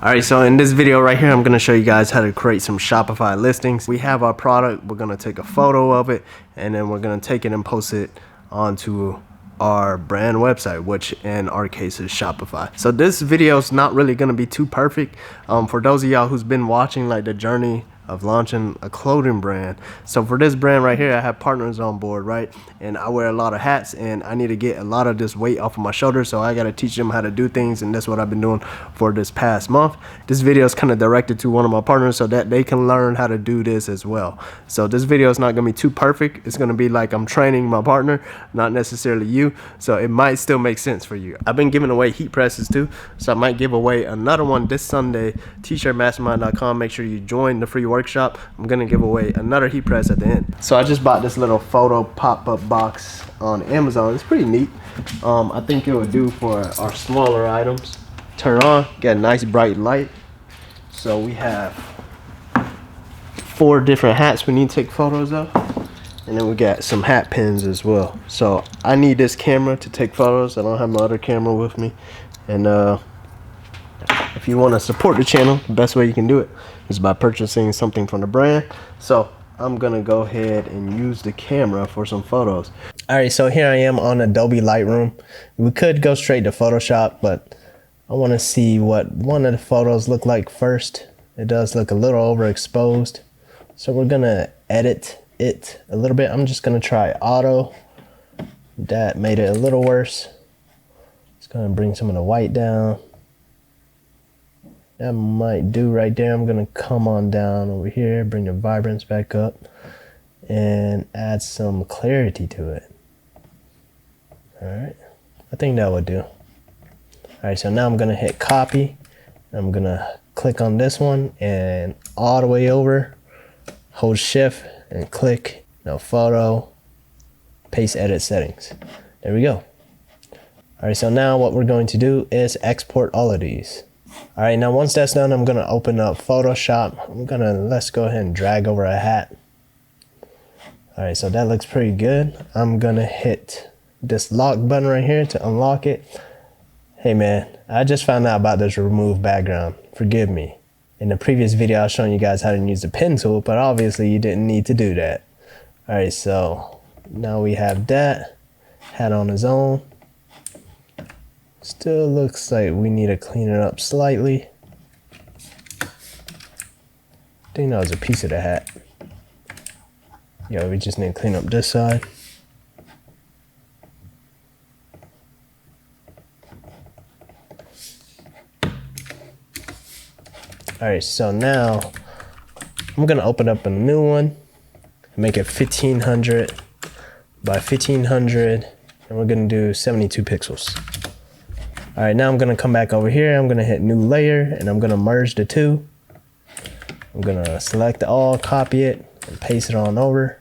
Alright, so in this video right here, I'm going to show you guys how to create some Shopify listings. We have our product, we're going to take a photo of it, and then we're going to take it and post it onto our brand website, which in our case is Shopify. So this video is not really going to be too perfect for those of y'all who's been watching like the journey of launching a clothing brand. So for this brand right here, I have partners on board, right? And I wear a lot of hats and I need to get a lot of this weight off of my shoulders, so I got to teach them how to do things, and that's what I've been doing for this past month. This video is kind of directed to one of my partners so that they can learn how to do this as well. So this video is not going to be too perfect. It's going to be like I'm training my partner, not necessarily you, so it might still make sense for you. I've been giving away heat presses too, so I might give away another one this Sunday. T-shirtmastermind.com, make sure you join the free workshop. I'm gonna give away another heat press at the end. So I just bought this little photo pop-up box on Amazon. It's pretty neat. I think it would do for our smaller items. Turn on, get a nice bright light. So we have 4 different hats we need to take photos of, and then we got some hat pins as well. So I need this camera to take photos. I don't have my other camera with me, and if you want to support the channel, the best way you can do it is by purchasing something from the brand. So I'm gonna go ahead and use the camera for some photos. All right, so here I am on Adobe Lightroom. We could go straight to Photoshop, but I want to see what one of the photos look like first. It does look a little overexposed, so we're gonna edit it a little bit. I'm just gonna try auto. That made it a little worse. It's gonna bring some of the white down. That might do right there. I'm gonna come on down over here, bring the vibrance back up, and add some clarity to it. All right, I think that would do. All right, so now I'm gonna hit copy. I'm gonna click on this one and all the way over, hold shift and click, now photo, paste edit settings. There we go. All right, so now what we're going to do is export all of these. All right, now once that's done, I'm gonna open up Photoshop. Let's go ahead and drag over a hat. All right, so that looks pretty good. I'm gonna hit this lock button right here to unlock it. Hey man, I just found out about this remove background. Forgive me. In the previous video, I was showing you guys how to use the pen tool, but obviously you didn't need to do that. All right, so now we have that hat on its own. Still looks like we need to clean it up slightly. I think that was a piece of the hat. Yeah, we just need to clean up this side. All right, so now I'm gonna open up a new one, make it 1500 by 1500, and we're gonna do 72 pixels. All right, now I'm gonna come back over here. I'm gonna hit new layer and I'm gonna merge the two. I'm gonna select all, copy it, and paste it on over.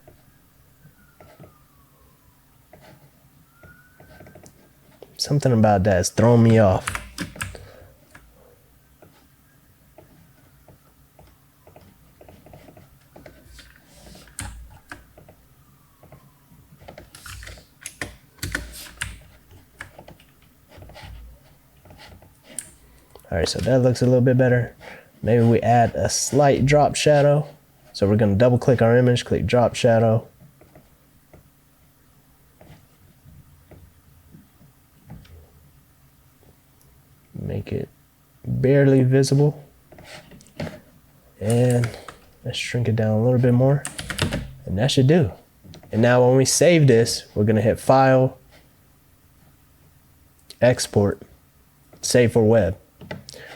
Something about that is throwing me off. All right, so that looks a little bit better. Maybe we add a slight drop shadow. So we're gonna double click our image, click drop shadow. Make it barely visible. And let's shrink it down a little bit more. And that should do. And now when we save this, we're gonna hit File, Export, Save for Web.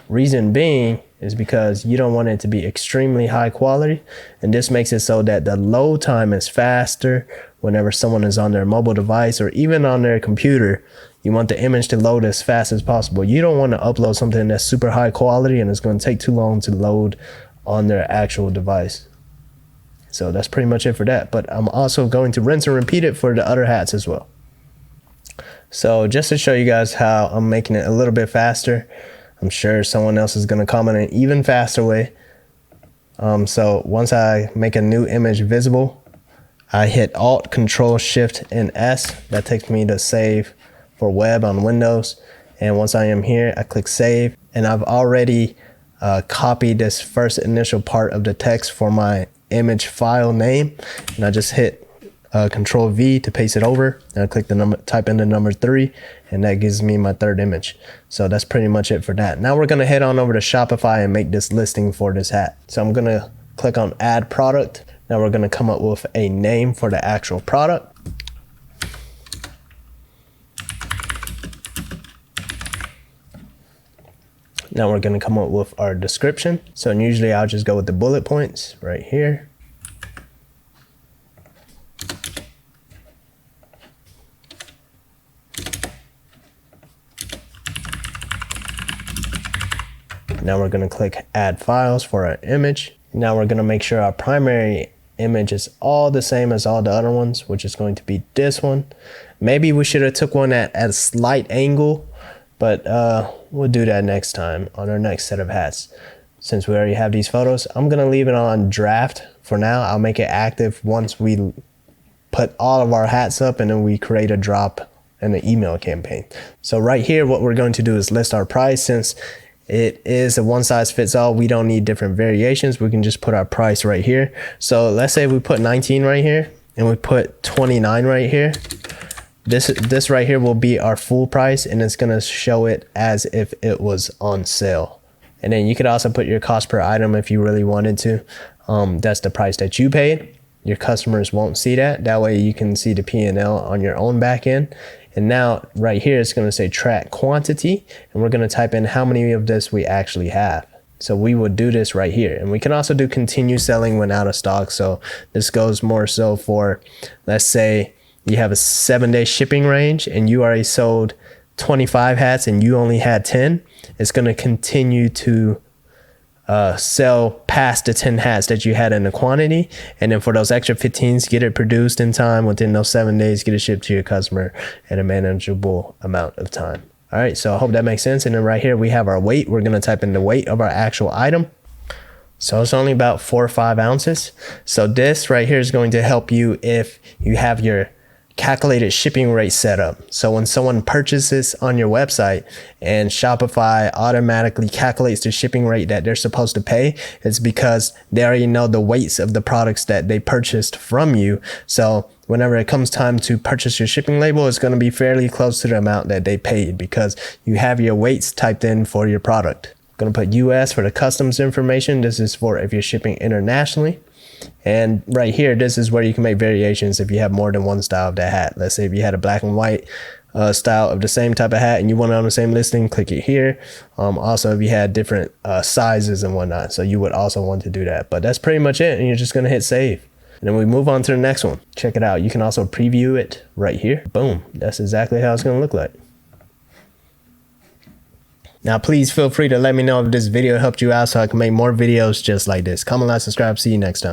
Reason being is because you don't want it to be extremely high quality, and this makes it so that the load time is faster whenever someone is on their mobile device or even on their computer. You want the image to load as fast as possible. You don't want to upload something that's super high quality and it's going to take too long to load on their actual device. So that's pretty much it for that, but I'm also going to rinse and repeat it for the other hats as well. So just to show you guys how I'm making it a little bit faster, I'm sure someone else is going to comment in an even faster way. So once I make a new image visible, I hit Alt, Control, Shift, and S. That takes me to save for web on Windows. And once I am here, I click save, and I've already copy this first initial part of the text for my image file name, and I just hit Control V to paste it over, and I click the number, type in the number 3, and that gives me my third image. So that's pretty much it for that. Now we're gonna head on over to Shopify and make this listing for this hat. So I'm gonna click on Add Product. Now we're gonna come up with a name for the actual product. Now we're gonna come up with our description. So usually I'll just go with the bullet points right here. Now we're gonna click Add Files for our image. Now we're gonna make sure our primary image is all the same as all the other ones, which is going to be this one. Maybe we should have took one at a slight angle, but we'll do that next time on our next set of hats. Since we already have these photos, I'm gonna leave it on draft for now. I'll make it active once we put all of our hats up and then we create a drop and an email campaign. So right here, what we're going to do is list our price. Since it is a one size fits all, we don't need different variations. We can just put our price right here. So let's say we put 19 right here and we put 29 right here. This right here will be our full price, and it's gonna show it as if it was on sale. And then you could also put your cost per item if you really wanted to. That's the price that you paid. Your customers won't see that. That way you can see the P&L on your own back end. And now right here, it's gonna say track quantity, and we're gonna type in how many of this we actually have. So we would do this right here. And we can also do continue selling when out of stock. So this goes more so for, let's say you have a 7-day shipping range and you already sold 25 hats and you only had 10. It's gonna continue to sell past the 10 hats that you had in the quantity, and then for those extra 15s, get it produced in time within those 7 days, get it shipped to your customer in a manageable amount of time. All right, so I hope that makes sense. And then right here we have our weight. We're gonna type in the weight of our actual item. So it's only about 4 or 5 ounces. So this right here is going to help you if you have your calculated shipping rate set up. So when someone purchases on your website and Shopify automatically calculates the shipping rate that they're supposed to pay, it's because they already know the weights of the products that they purchased from you. So whenever it comes time to purchase your shipping label, it's going to be fairly close to the amount that they paid because you have your weights typed in for your product. I'm going to put US for the customs information. This is for if you're shipping internationally. And right here, this is where you can make variations if you have more than one style of that hat. Let's say if you had a black and white style of the same type of hat and you want it on the same listing, click it here. Also, if you had different sizes and whatnot, so you would also want to do that. But that's pretty much it, and you're just gonna hit save. And then we move on to the next one. Check it out. You can also preview it right here. Boom. That's exactly how it's gonna look like. Now, please feel free to let me know if this video helped you out so I can make more videos just like this. Comment, like, subscribe. See you next time.